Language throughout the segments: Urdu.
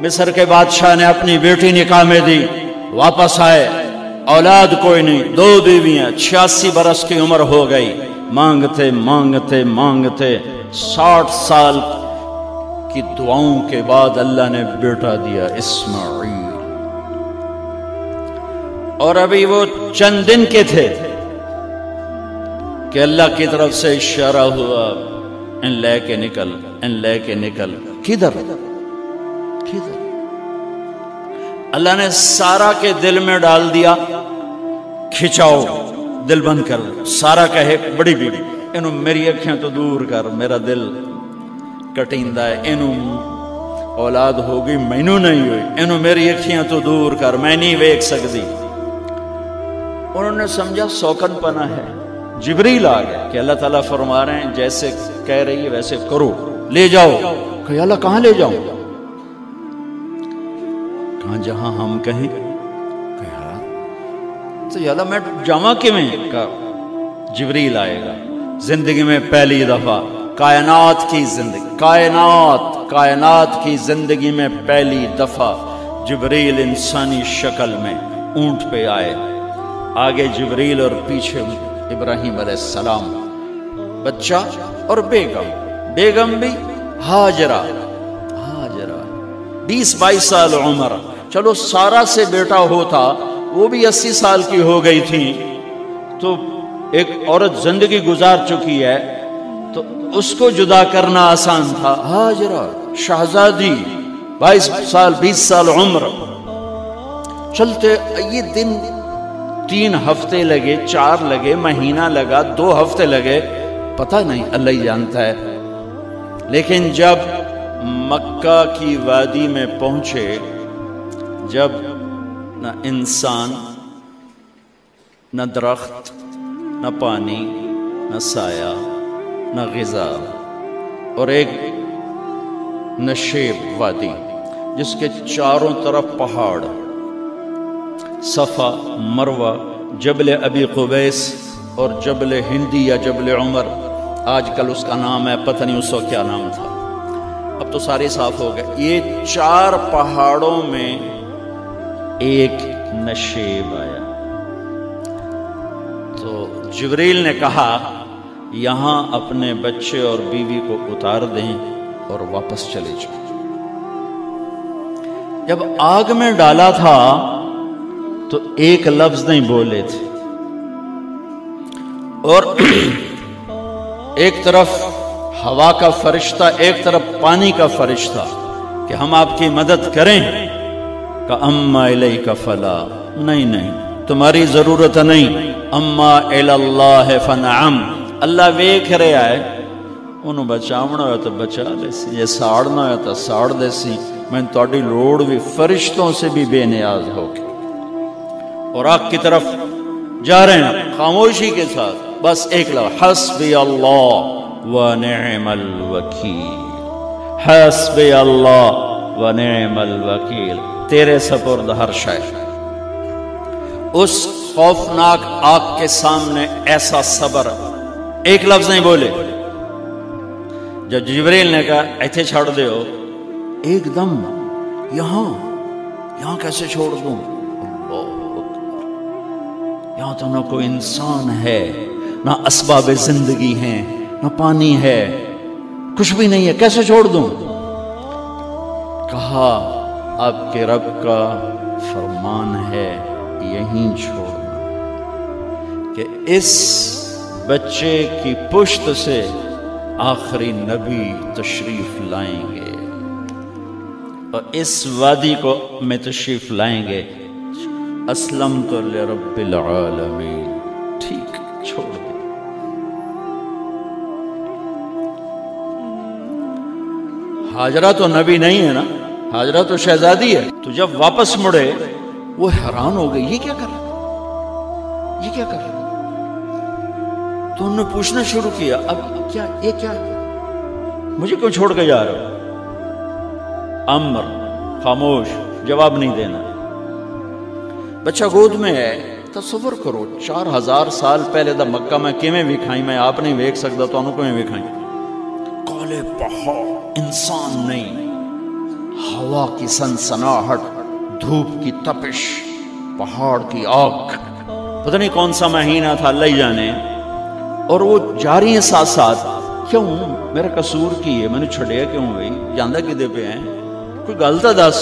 مصر کے بادشاہ نے اپنی بیٹی نکاح میں دی، واپس آئے، اولاد کوئی نہیں، 2 بیویاں، 86 برس کی عمر ہو گئی، مانگتے مانگتے مانگتے 60 سال کی دعاؤں کے بعد اللہ نے بیٹا دیا، اسماعیل۔ اور ابھی وہ چند دن کے تھے کہ اللہ کی طرف سے اشارہ ہوا، ان لے کے نکل، ان لے کے نکل۔ کدھر؟ اللہ نے سارا کے دل میں ڈال دیا، کھچاؤ، دل بند کر۔ سارا کہے بڑی بیوی، انہوں میری اکھیں تو دور کر، میرا دل کٹیندہ ہے، انہوں اولاد ہوگی مینوں نہیں ہوئی، انہوں میری اکھیں تو دور کر، میں نہیں ویکھ سکتی۔ انہوں نے سمجھا سوکن پنا ہے۔ جبریل آ گیا کہ اللہ تعالیٰ فرما رہے ہیں جیسے کہہ رہی ہے ویسے کرو، لے جاؤ۔ کہ اللہ کہاں لے جاؤں؟ کہاں جہاں ہم کہیں۔ تو یا اللہ میں جامع کیویں؟ کہا جبریل آئے گا زندگی میں پہلی دفعہ، کائنات کی زندگی، کائنات کی زندگی میں پہلی دفعہ جبریل انسانی شکل میں اونٹ پہ آئے، آگے جبریل اور پیچھے ابراہیم علیہ السلام، بچہ اور بیگم بھی ہاجرہ 20-22 سال عمر۔ چلو سارا سے بیٹا ہوتا، وہ بھی 80 سال کی ہو گئی تھی، تو ایک عورت زندگی گزار چکی ہے تو اس کو جدا کرنا آسان تھا۔ ہاجرہ شہزادی 22 سال 20 سال عمر۔ چلتے یہ دن 3 ہفتے لگے، 4 لگے، مہینہ لگا، 2 ہفتے لگے، پتہ نہیں، اللہ ہی جانتا ہے۔ لیکن جب مکہ کی وادی میں پہنچے، جب نہ انسان، نہ درخت، نہ پانی، نہ سایہ، نہ غذا، اور ایک نشیب وادی جس کے چاروں طرف پہاڑ، صفا، مروہ، جبل ابی قبیس اور جبل ہندی یا جبل عمر، آج کل اس کا نام ہے، پتہ نہیں اس وقت کیا نام تھا، اب تو سارے صاف ہو گئے۔ یہ 4 پہاڑوں میں ایک نشیب آیا، تو جبریل نے کہا یہاں اپنے بچے اور بیوی کو اتار دیں اور واپس چلے جائیں۔ جب آگ میں ڈالا تھا تو ایک لفظ نہیں بولے تھے، اور ایک طرف ہوا کا فرشتہ، ایک طرف پانی کا فرشتہ کہ ہم آپ کی مدد کریں، کہ اما الیک فلا، نہیں تمہاری ضرورت نہیں، اما الاللہ فنعم، اللہ ویکھ رہا ہے، انہوں بچاونا ہوا تو بچا دے سی، یہ ساڑنا ہوا تو ساڑ دے سی، میں تہاڈی لوڑ بھی فرشتوں سے بھی بے نیاز ہو کے۔ اور آگ کی طرف جا رہے ہیں خاموشی کے ساتھ، بس ایک لفظ، حسبی اللہ ونعم الوکیل، حسبی اللہ ونعم الوکیل، تیرے سپرد ہر شے۔ اس خوفناک آگ کے سامنے ایسا صبر، ایک لفظ نہیں بولے۔ جب جبریل نے کہا ایتھے چھوڑ دے ہو، ایک دم یہاں کیسے چھوڑ دوں؟ یہاں تو نہ کوئی انسان ہے، نہ اسباب زندگی ہیں، نہ پانی ہے، کچھ بھی نہیں ہے، کیسے چھوڑ دوں؟ کہا آپ کے رب کا فرمان ہے یہیں چھوڑنا، کہ اس بچے کی پشت سے آخری نبی تشریف لائیں گے اور اس وادی کو میں تشریف لائیں گے۔ اسلمت لرب العالمین، ٹھیک چھوڑ دے۔ ہاجرہ تو نبی نہیں ہے نا، ہاجرہ تو شہزادی ہے۔ تو جب واپس مڑے وہ حیران ہو گئی، یہ کیا کر رہا، یہ کیا کر رہا؟ تو انہوں نے پوچھنا شروع کیا، اب کیا، یہ کیا، مجھے کیوں چھوڑ کے جا رہے ہو؟ امر، خاموش، جواب نہیں دینا۔ بچہ گود میں ہے، تصور کرو 4000 سال پہلے دا مکہ میں کیویں وکھائی، میں آپ نہیں ویکھ سکتا تو انہوں کیویں وکھائی؟ کالے پہاڑ، انسان نہیں، ہوا کی سنسناہٹ، دھوپ کی تپش، پہاڑ کی آگ، پتہ نہیں کون سا مہینہ تھا اللہ ہی جانے، اور وہ جاری ہیں ساتھ ساتھ. کیوں میرا قصور کی ہے، میں نے چھڑیا کیوں بھائی، جاندہ کدے پہ ہیں، کوئی غلطہ دس.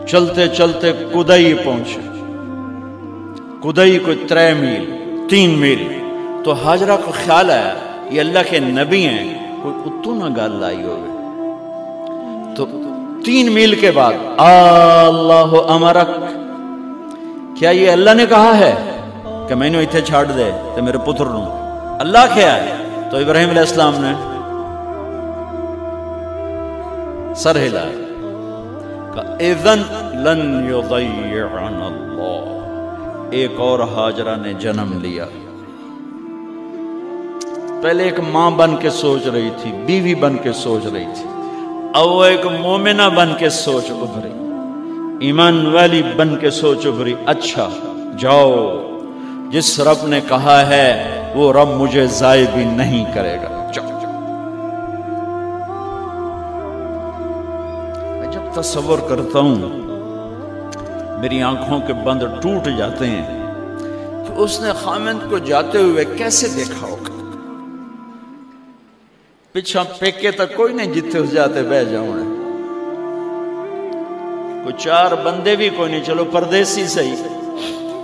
چلتے چلتے کدئی پہنچے. کدئی کوئی 3 میل 3 میل. تو ہاجرہ کو خیال آیا یہ اللہ کے نبی ہیں، کوئی اتو نہ گال لائی ہوگی. تو 3 میل کے بعد اللہ امرک، کیا یہ اللہ نے کہا ہے کہ میں نے اتنے چھاڑ دے تو میرے پتر نوں اللہ کیا ہے؟ تو ابراہیم علیہ السلام نے سر ہلایا کہ اذن لن یضیعنا اللہ. ایک اور ہاجرہ نے جنم لیا. پہلے ایک ماں بن کے سوچ رہی تھی، بیوی بن کے سوچ رہی تھی، اب وہ ایک مومنہ بن کے سوچ ابھری، ایمان والی بن کے سوچ ابھری. اچھا جاؤ، جس رب نے کہا ہے وہ رب مجھے ضائع بھی نہیں کرے گا. میں جب تصور کرتا ہوں میری آنکھوں کے بند ٹوٹ جاتے ہیں کہ اس نے خامند کو جاتے ہوئے کیسے دیکھا ہوگا. پچھا پیکے تک کوئی نہیں جتے ہو جاتے بہ جاؤں، کوئی 4 بندے بھی کوئی نہیں، چلو پردیسی صحیح.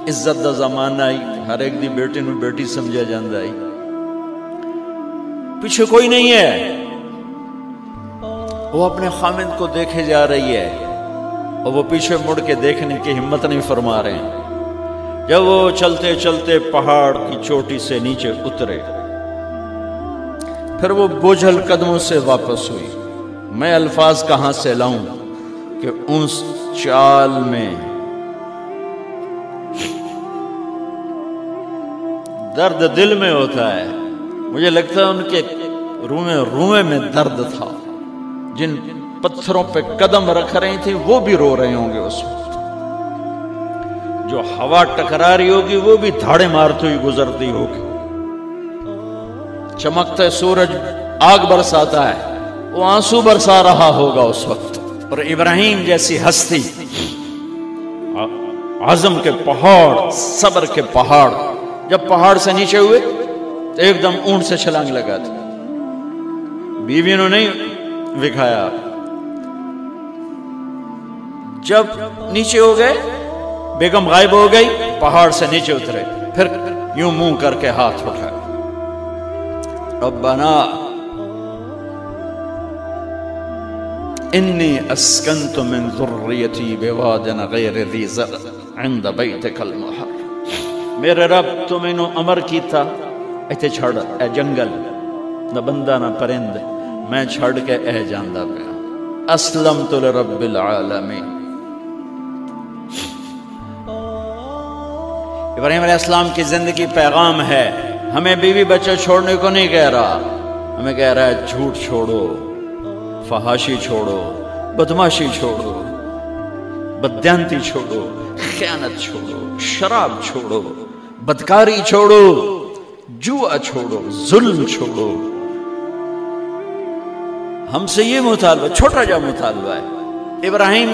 عزت دا زمانہ آئی، ہر ایک دی بیٹی نو بیٹی سمجھا جاندہ آئی. پیچھے کوئی نہیں ہے، وہ اپنے خامند کو دیکھے جا رہی ہے اور وہ پیچھے مڑ کے دیکھنے کی ہمت نہیں فرما رہے ہیں. جب وہ چلتے چلتے پہاڑ کی چوٹی سے نیچے اترے، پھر وہ بوجھل قدموں سے واپس ہوئی. میں الفاظ کہاں سے لاؤں کہ اس چال میں درد دل میں ہوتا ہے. مجھے لگتا ہے ان کے روئے میں درد تھا. جن پتھروں پہ قدم رکھ رہی تھی وہ بھی رو رہے ہوں گے اس وقت. جو ہوا ٹکرا رہی ہوگی وہ بھی دھاڑے مارتی ہوئی گزرتی ہوگی. چمکتا سورج آگ برساتا ہے، وہ آنسو برسا رہا ہوگا اس وقت. اور ابراہیم جیسی ہستی، عزم کے پہاڑ، صبر کے پہاڑ، جب پہاڑ سے نیچے ہوئے تو ایک دم اونٹ سے چھلانگ لگا تھا. بیوی نے نہیں دکھایا. جب نیچے ہو گئے، بیگم غائب ہو گئی، پہاڑ سے نیچے اترے، پھر یوں منہ کر کے ہاتھ اٹھائے. ربنا انی اسکنت من ذریتی بواد غیر ذی زرع عند بیتک المحرم. میرے رب تو میں نے امر کیتا ایتھے چھڑ اے جنگل، نہ بندہ نہ پرند، میں چھڑ کے اے جاندہ پیا. اسلمت لرب العالمین. ابراہیم علیہ السلام کی زندگی پیغام ہے. ہمیں بیوی بچے چھوڑنے کو نہیں کہہ رہا، ہمیں کہہ رہا ہے جھوٹ چھوڑو، فحاشی چھوڑو، بدماشی چھوڑو، بددیانتی چھوڑو، خیانت چھوڑو، شراب چھوڑو، بدکاری چھوڑو، جوا چھوڑو، ظلم چھوڑو. ہم سے یہ مطالبہ، چھوٹا جا مطالبہ ہے. ابراہیم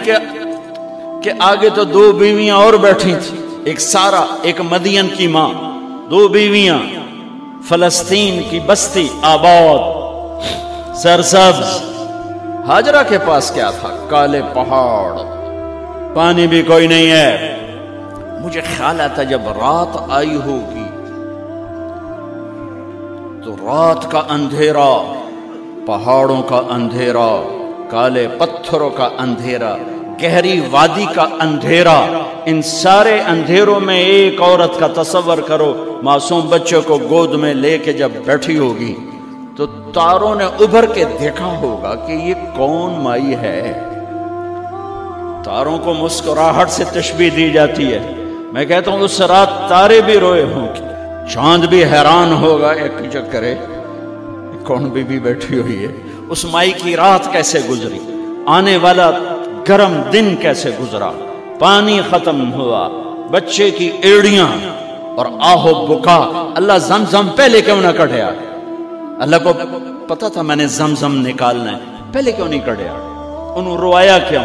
کے آگے تو 2 بیویاں اور بیٹھی تھیں، ایک سارا، ایک مدین کی ماں، 2 بیویاں. فلسطین کی بستی آباد، سرسبز. ہاجرہ کے پاس کیا تھا؟ کالے پہاڑ، پانی بھی کوئی نہیں ہے. مجھے خیال آتا جب رات آئی ہوگی تو رات کا اندھیرا، پہاڑوں کا اندھیرا، کالے پتھروں کا اندھیرا، گہری وادی کا اندھیرا، ان سارے اندھیروں میں ایک عورت کا تصور کرو، معصوم بچے کو گود میں لے کے جب بیٹھی ہوگی تو تاروں نے ابھر کے دیکھا ہوگا کہ یہ کون مائی ہے. تاروں کو مسکراہٹ سے تشبیہ دی جاتی ہے. میں کہتا ہوں اس رات تارے بھی روئے ہوں گے، چاند بھی حیران ہوگا، ایک چکرے کون بی بی بیٹھی ہوئی ہے. اس مائی کی رات کیسے گزری، آنے والا گرم دن کیسے گزرا، پانی ختم ہوا، بچے کی ایڑیاں اور آہو بکا. اللہ زمزم پہلے کیوں نہ کٹیا؟ اللہ کو پتا تھا میں نے زمزم نکالنا ہے. پہلے کیوں نہیں کڑیا؟ انہوں روایا کیوں؟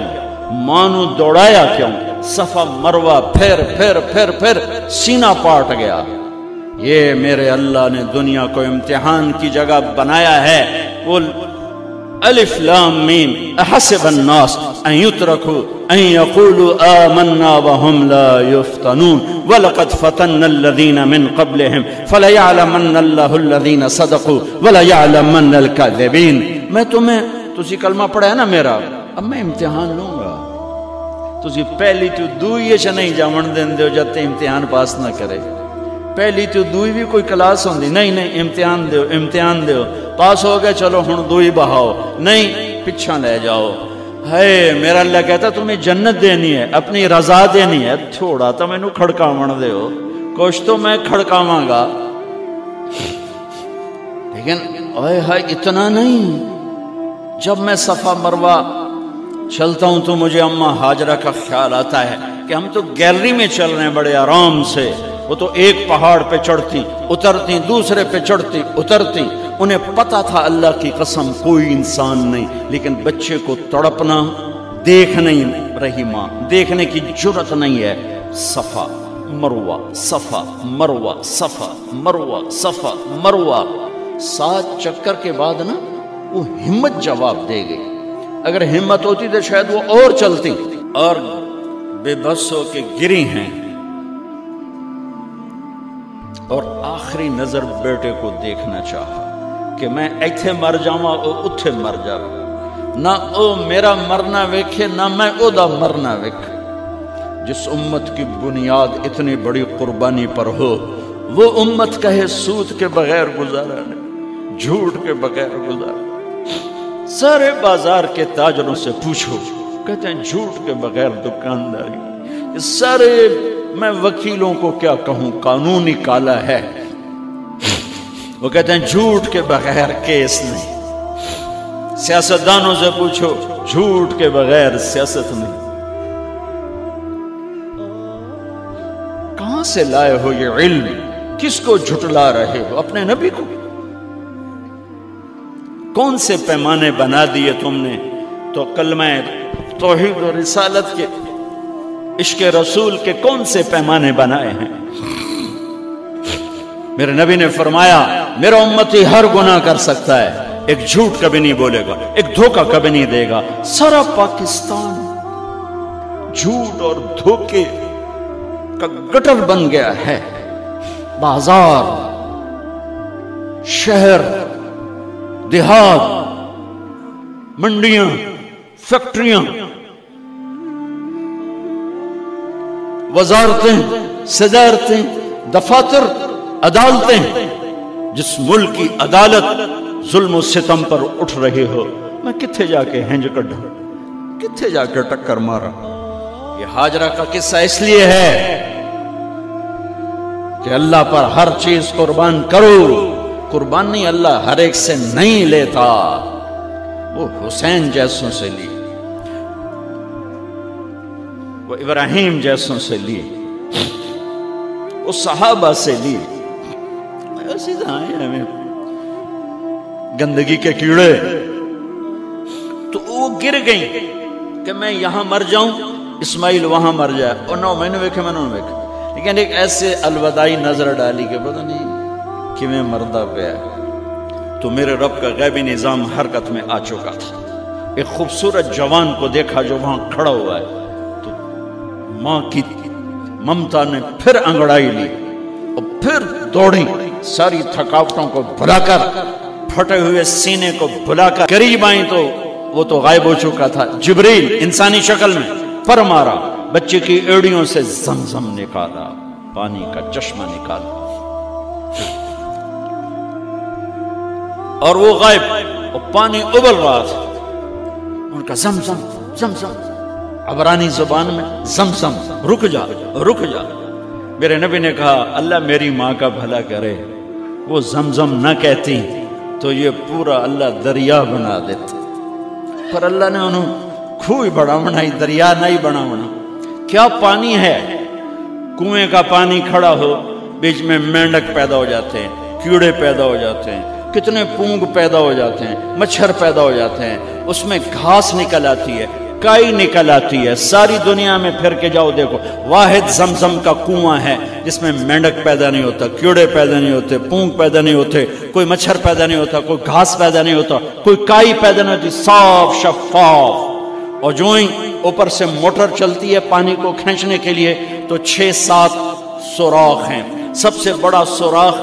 مانو دوڑایا کیوں؟ صفا مروہ پھر پھر پھر پھر سینہ پاٹ گیا۔ یہ میرے اللہ نے دنیا کو امتحان کی جگہ بنایا ہے۔ قل الف لام میم احسب الناس ان يتركوا ان يقولوا آمنا وهم لا يفتنون ولقد فتنا الذين من قبلهم فليعلمن الله الذين صدقوا وليعلمن الكاذبين۔ میں تمہیں تسی کلمہ پڑھا ہے نا میرا، اب میں امتحان لوں گا۔ تسی پہلی تو دوئی چ نہیں جاون دین دیو جب تے امتحان پاس نہ کرے۔ پہلی تو دوئی بھی کوئی کلاس ہوندی نہیں، نہیں امتحان دیو امتحان دیو، پاس ہو گئے چلو ہن دوئی بہاؤ، نہیں پچھا لے جاؤ۔ ہے میرا اللہ کہتا تمہیں جنت دینی ہے، اپنی رضا دینی ہے، تھوڑا تو میں نو کھڑکاون دیو، کچھ تو میں کھڑکاواں گا، لیکن اوئے ہائے اتنا نہیں۔ جب میں صفا مروہ چلتا ہوں تو مجھے اماں ہاجرہ کا خیال آتا ہے کہ ہم تو گیلری میں چل رہے ہیں بڑے آرام سے، وہ تو ایک پہاڑ پہ چڑھتی اترتی، دوسرے پہ چڑھتی اترتی، انہیں پتا تھا اللہ کی قسم کوئی انسان نہیں، لیکن بچے کو تڑپنا دیکھ نہیں رہی ماں، دیکھنے کی جرت نہیں ہے۔ صفا مروہ صفا مروہ صفا مروہ صفا مروہ، 7 چکر کے بعد نا وہ ہمت جواب دے گئی۔ اگر ہمت ہوتی تو شاید وہ اور چلتی، اور بے بس ہو کے گری ہیں، اور آخری نظر بیٹے کو دیکھنا چاہا کہ میں ایتھے مر جاواں او اتھے مر جاواں، نہ او میرا مرنا ویکھے نہ میں او دا مرنا ویکھ۔ جس امت کی بنیاد اتنی بڑی قربانی پر ہو، وہ امت کہے سود کے بغیر گزارا نہیں، جھوٹ کے بغیر گزارا۔ سارے بازار کے تاجروں سے پوچھو، کہتے ہیں جھوٹ کے بغیر دکانداری۔ سارے میں وکیلوں کو کیا کہوں، قانون نکالا ہے، وہ کہتے ہیں جھوٹ کے بغیر کیس نہیں۔ سیاستدانوں سے پوچھو، جھوٹ کے بغیر سیاست نہیں۔ کہاں سے لائے ہو یہ علم؟ کس کو جھٹلا رہے ہو؟ اپنے نبی کو؟ کون سے پیمانے بنا دیے تم نے؟ تو کلمہ توحید و رسالت کے، عشق رسول کے کون سے پیمانے بنائے ہیں؟ میرے نبی نے فرمایا میرا امتی ہر گناہ کر سکتا ہے، ایک جھوٹ کبھی نہیں بولے گا، ایک دھوکہ کبھی نہیں دے گا۔ سارا پاکستان جھوٹ اور دھوکے کا گٹر بن گیا ہے۔ بازار، شہر، دیہات، منڈیاں، فیکٹریاں، وزارتیں، صدارتیں، دفاتر، عدالتیں، جس ملک کی عدالت ظلم و ستم پر اٹھ رہے ہو، میں کتھے جا کے ہنج کڈھا، کتھے جا کے ٹکر مارا۔ یہ ہاجرہ کا قصہ اس لیے ہے کہ اللہ پر ہر چیز قربان کرو۔ قربان نہیں، اللہ ہر ایک سے نہیں لیتا، وہ حسین جیسوں سے لی، وہ ابراہیم جیسوں سے لی، وہ صحابہ سے لی۔ ایسی آئے ہمیں گندگی کے کیڑے، تو وہ گر گئیں کہ میں یہاں مر جاؤں، اسماعیل وہاں مر جائے، اور نو میں نے ویکھے میں نے ویکھے، لیکن ایک ایسے الوداعی نظر ڈالی کہ پتہ نہیں کہ میں مردہ پہ ہے۔ تو میرے رب کا غیبی نظام حرکت میں آ چکا تھا۔ ایک خوبصورت جوان کو دیکھا جو وہاں کھڑا ہوا ہے، تو ماں کی ممتا نے پھر انگڑائی لی اور پھر دوڑی، ساری تھکاوٹوں کو بھلا کر، پھٹے ہوئے سینے کو بھلا کر قریب آئیں تو وہ تو غائب ہو چکا تھا۔ جبریل انسانی شکل میں پر مارا، بچے کی ایڑیوں سے زمزم نکالا، پانی کا چشمہ نکالا، اور وہ غائب، اور پانی ابل رہا تھا۔ ان کا زمزم زمزم، عبرانی زبان میں زمزم، رک جا رک جا۔ میرے نبی نے کہا اللہ میری ماں کا بھلا کرے، وہ زمزم نہ کہتی تو یہ پورا اللہ دریا بنا دیتا، پر اللہ نے انہوں کھوئی بڑا بنائی، دریا نہیں بنا بنا۔ کیا پانی ہے؟ کنویں کا پانی کھڑا ہو، بیچ میں مینڈک پیدا ہو جاتے ہیں، کیڑے پیدا ہو جاتے ہیں، کتنے پونگ پیدا ہو جاتے ہیں، مچھر پیدا ہو جاتے ہیں، اس میں گھاس نکل آتی ہے، کائی نکل آتی ہے، ساری دنیا میں پھر کے جاؤ دیکھو، واحد زمزم کا کنواں ہے جس میں مینڈک پیدا نہیں ہوتا، کیڑے پیدا نہیں ہوتے، پونگ پیدا نہیں ہوتے، کوئی مچھر پیدا نہیں ہوتا، کوئی گھاس پیدا نہیں ہوتا، کوئی کائی پیدا نہیں ہوتی، صاف شفاف. اور جو ہی اوپر سے موٹر چلتی ہے پانی کو کھینچنے کے لیے تو 6-7 سوراخ ہیں. سب سے بڑا سوراخ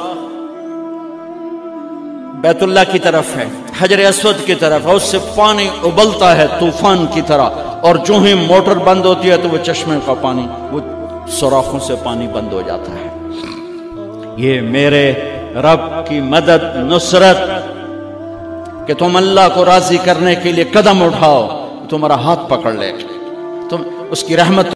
بیت اللہ کی طرف ہے، حجر اسود کی طرف ہے، اس سے پانی ابلتا ہے طوفان کی طرح، اور جو ہی موٹر بند ہوتی ہے تو وہ چشمے کا پانی، وہ سوراخوں سے پانی بند ہو جاتا ہے. یہ میرے رب کی مدد، نصرت، کہ تم اللہ کو راضی کرنے کے لیے قدم اٹھاؤ، تمہارا ہاتھ پکڑ لے، تم اس کی رحمت